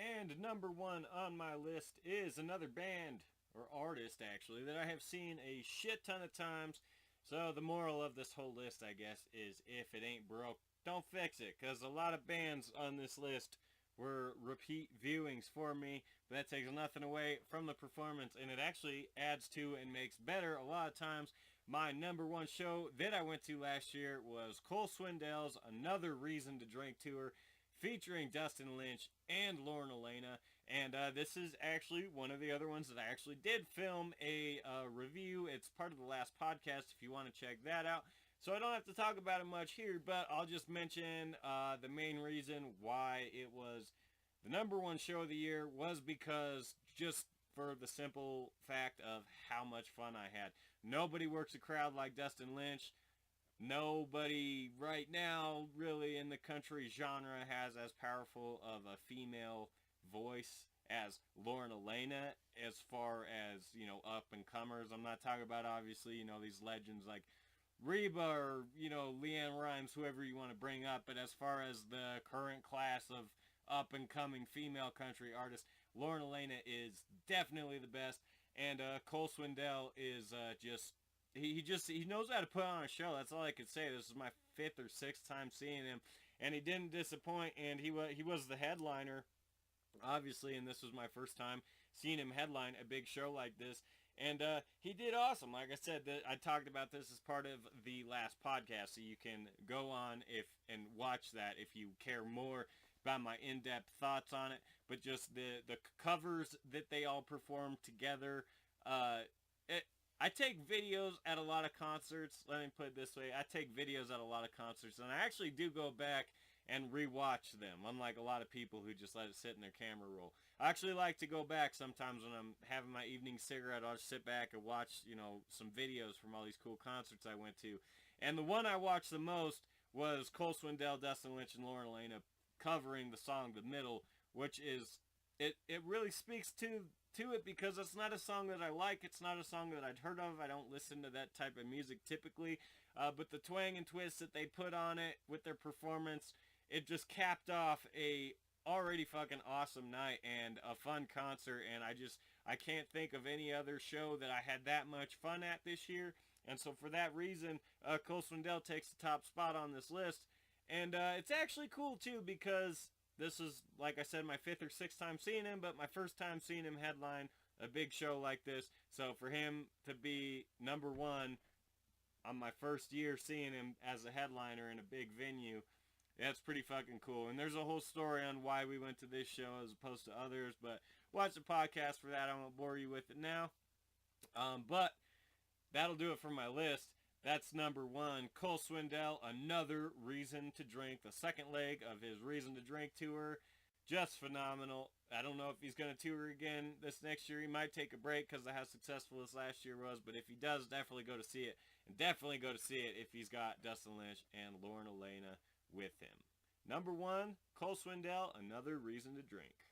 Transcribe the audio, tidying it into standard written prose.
And number one on my list is another band, or artist actually, that I have seen a shit ton of times. So the moral of this whole list, I guess, is if it ain't broke, don't fix it. Because a lot of bands on this list were repeat viewings for me. But that takes nothing away from the performance, and it actually adds to and makes better a lot of times. My number one show that I went to last year was Cole Swindell's Another Reason to Drink tour, featuring Dustin, Lynch, and Alaina. And this is actually one of the other ones that I actually did film a review. It's part of the last podcast if you want to check that out. So I don't have to talk about it much here, but I'll just mention the main reason why it was the number one show of the year was because just for the simple fact of how much fun I had. Nobody works a crowd like Dustin Lynch. Nobody right now really in the country genre has as powerful of a female voice as Alaina as far as, up and comers. I'm not talking about obviously, these legends like Reba or, Leanne Rimes, whoever you want to bring up. But as far as the current class of up and coming female country artists, Alaina is definitely the best. And Cole Swindell is he knows how to put on a show. That's all I could say. This is my fifth or sixth time seeing him, and he didn't disappoint. And he was the headliner, obviously, and this was my first time seeing him headline a big show like this. And he did awesome. Like I said, I talked about this as part of the last podcast, so you can go on and watch that if you care more about my in-depth thoughts on it. But just the covers that they all performed together. I take videos at a lot of concerts. Let me put it this way. I take videos at a lot of concerts, and I actually do go back and rewatch them, unlike a lot of people who just let it sit in their camera roll. I actually like to go back sometimes when I'm having my evening cigarette. I'll just sit back and watch, some videos from all these cool concerts I went to. And the one I watched the most was Cole Swindell, Dustin Lynch, and Alaina covering the song The Middle, which is, it really speaks to it because it's not a song that I like. It's not a song that I'd heard of. I don't listen to that type of music typically. But the twang and twist that they put on it with their performance, it just capped off a already fucking awesome night and a fun concert. And I can't think of any other show that I had that much fun at this year. And so for that reason, Cole Swindell takes the top spot on this list. And it's actually cool too because this is, like I said, my fifth or sixth time seeing him, but my first time seeing him headline a big show like this. So for him to be number one on my first year seeing him as a headliner in a big venue, that's pretty fucking cool. And there's a whole story on why we went to this show as opposed to others, but watch the podcast for that. I won't bore you with it now. But that'll do it for my list. That's number one, Cole Swindell, Another Reason to Drink, the second leg of his Reason to Drink tour. Just phenomenal. I don't know if he's going to tour again this next year. He might take a break because of how successful this last year was, but if he does, definitely go to see it. And definitely go to see it if he's got Dustin Lynch and Alaina with him. Number one, Cole Swindell, Another Reason to Drink.